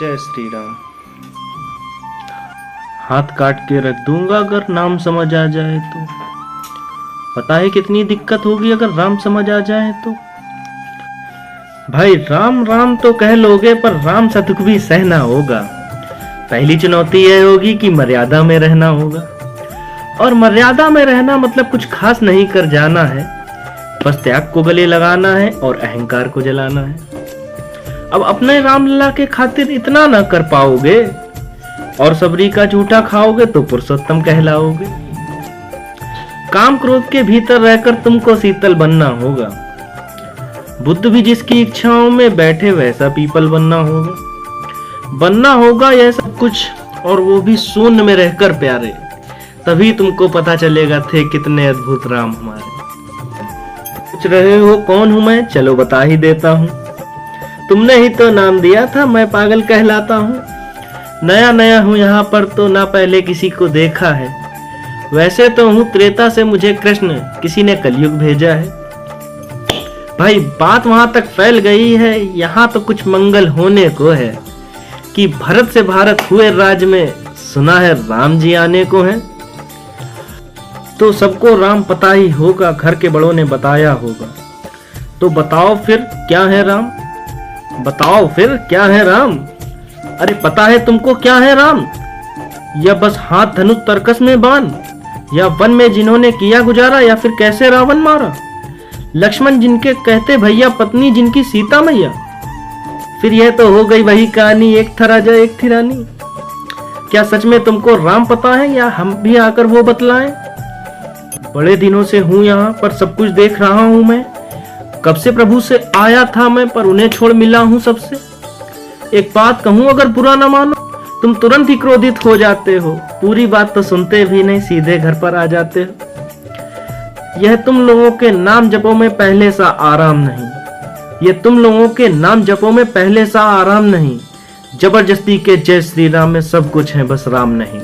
जय श्री राम। हाथ काट के रख दूंगा अगर नाम समझ आ जाए तो। पता है कितनी दिक्कत होगी अगर राम समझ आ जाए तो। भाई राम राम तो कह लोगे पर राम सा दुख भी सहना होगा। पहली चुनौती यह होगी कि मर्यादा में रहना होगा, और मर्यादा में रहना मतलब कुछ खास नहीं कर जाना है, बस त्याग को गले लगाना है और अहंकार को जलाना है। अब अपने रामलला के खातिर इतना ना कर पाओगे और सबरी का झूठा खाओगे तो पुरुषोत्तम कहलाओगे। काम क्रोध के भीतर रहकर तुमको शीतल बनना होगा। बुद्ध भी जिसकी इच्छाओं में बैठे वैसा पीपल बनना होगा यह सब कुछ, और वो भी शून्य में रहकर प्यारे। तभी तुमको पता चलेगा थे कितने अद्भुत राम हमारे। पूछ रहे हो कौन हूं मैं, चलो बता ही देता हूं। तुमने ही तो नाम दिया था मैं पागल कहलाता हूं। नया नया हूं यहाँ पर तो ना पहले किसी को देखा है। वैसे तो हूं त्रेता से मुझे कृष्ण किसी ने कलयुग भेजा है। भाई बात वहां तक फैल गई है, यहाँ तो कुछ मंगल होने को है कि भरत से भारत हुए राज में सुना है राम जी आने को हैं। तो सबको राम पता ही होगा, घर के बड़ों ने बताया होगा। तो बताओ फिर क्या है राम, बताओ फिर क्या है राम। अरे पता है तुमको क्या है राम, या बस हाथ धनुष तरकस में बाण, या वन में जिन्होंने किया गुजारा, या फिर कैसे रावण मारा। लक्ष्मण जिनके कहते भैया, पत्नी जिनकी सीता मैया। फिर यह तो हो गई वही कहानी, एक था राजा एक थी रानी। क्या सच में तुमको राम पता है, या हम भी आकर वो बतलाएं। बड़े दिनों से हूं यहाँ पर सब कुछ देख रहा हूं मैं। कब से प्रभु से आया था मैं, पर उन्हें छोड़ मिला हूं सबसे। एक बात कहूं अगर बुरा न मानो, तुम तुरंत ही क्रोधित हो जाते हो। पूरी बात तो सुनते भी नहीं, सीधे घर पर आ जाते हो। यह तुम लोगों के नाम जपों में पहले सा आराम नहीं, यह तुम लोगों के नाम जपों में पहले सा आराम नहीं। जबरदस्ती के जय श्री राम में सब कुछ है, बस राम नहीं।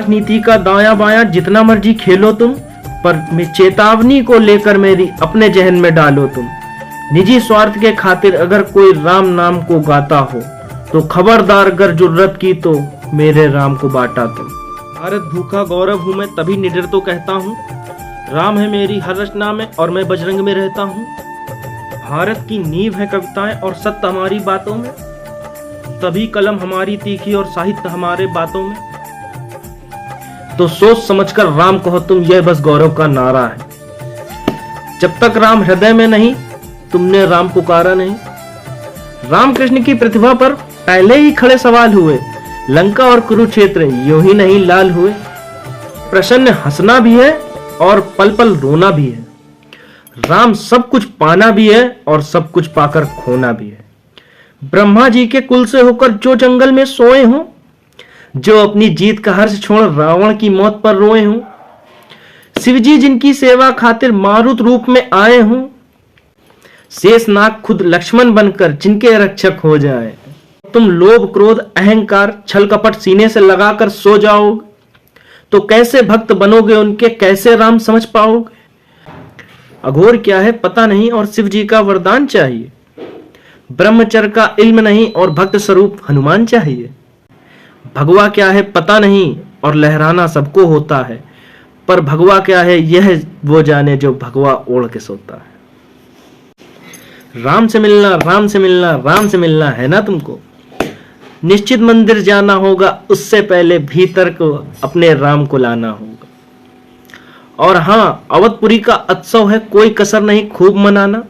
नीति का दाया बाया जितना मर्जी खेलो तुम, पर चेतावनी को लेकर मेरी अपने जहन में डालो तुम। निजी स्वार्थ के खातिर अगर कोई राम नाम को गाता हो तो खबरदार, अगर जुर्रत की तो मेरे राम को बांटा तुम। भारत भूखा गौरव हूं मैं, तभी निडर तो कहता हूं। राम है मेरी हर रचना में और मैं बजरंग में रहता हूं। भारत की नींव है कविताएं और सत्य हमारी बातों में, तभी कलम हमारी तीखी और साहित्य हमारे बातों में। तो सोच समझकर राम कहो तुम, यह बस गौरव का नारा है। जब तक राम हृदय में नहीं, तुमने राम पुकारा नहीं। रामकृष्ण की प्रतिभा पर पहले ही खड़े सवाल हुए। लंका और कुरुक्षेत्र यूं ही नहीं लाल हुए। प्रसन्न हंसना भी है और पल पल रोना भी है। राम सब कुछ पाना भी है और सब कुछ पाकर खोना भी है। ब्रह्मा जी के कुल से होकर जो जंगल में सोए हों, जो अपनी जीत का हर्ष छोड़ रावण की मौत पर रोए हों, शिवजी जिनकी सेवा खातिर मारुत रूप में आए हों, शेषनाग खुद लक्ष्मण बनकर जिनके रक्षक हो जाए। तुम लोभ क्रोध अहंकार छल कपट सीने से लगाकर सो जाओगे तो कैसे भक्त बनोगे उनके, कैसे राम समझ पाओगे। अघोर क्या है पता नहीं और शिव जी का वरदान चाहिए। ब्रह्मचर्य का इल्म नहीं और भक्त स्वरूप हनुमान चाहिए। भगवा क्या है पता नहीं और लहराना सबको होता है, पर भगवा क्या है यह वो जाने जो भगवा ओढ़ के सोता है। राम से मिलना राम से मिलना राम से मिलना है ना तुमको। निश्चित मंदिर जाना होगा, उससे पहले भीतर को अपने राम को लाना होगा। और हाँ, अवधपुरी का उत्सव है, कोई कसर नहीं खूब मनाना।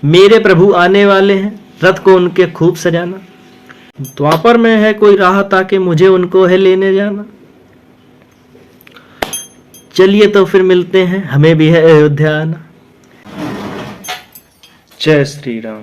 मेरे प्रभु आने वाले हैं, रथ को उनके खूब सजाना। द्वापर में है कोई राह ताकि मुझे उनको है लेने जाना। चलिए तो फिर मिलते हैं, हमें भी है अयोध्या आना। जय श्री राम।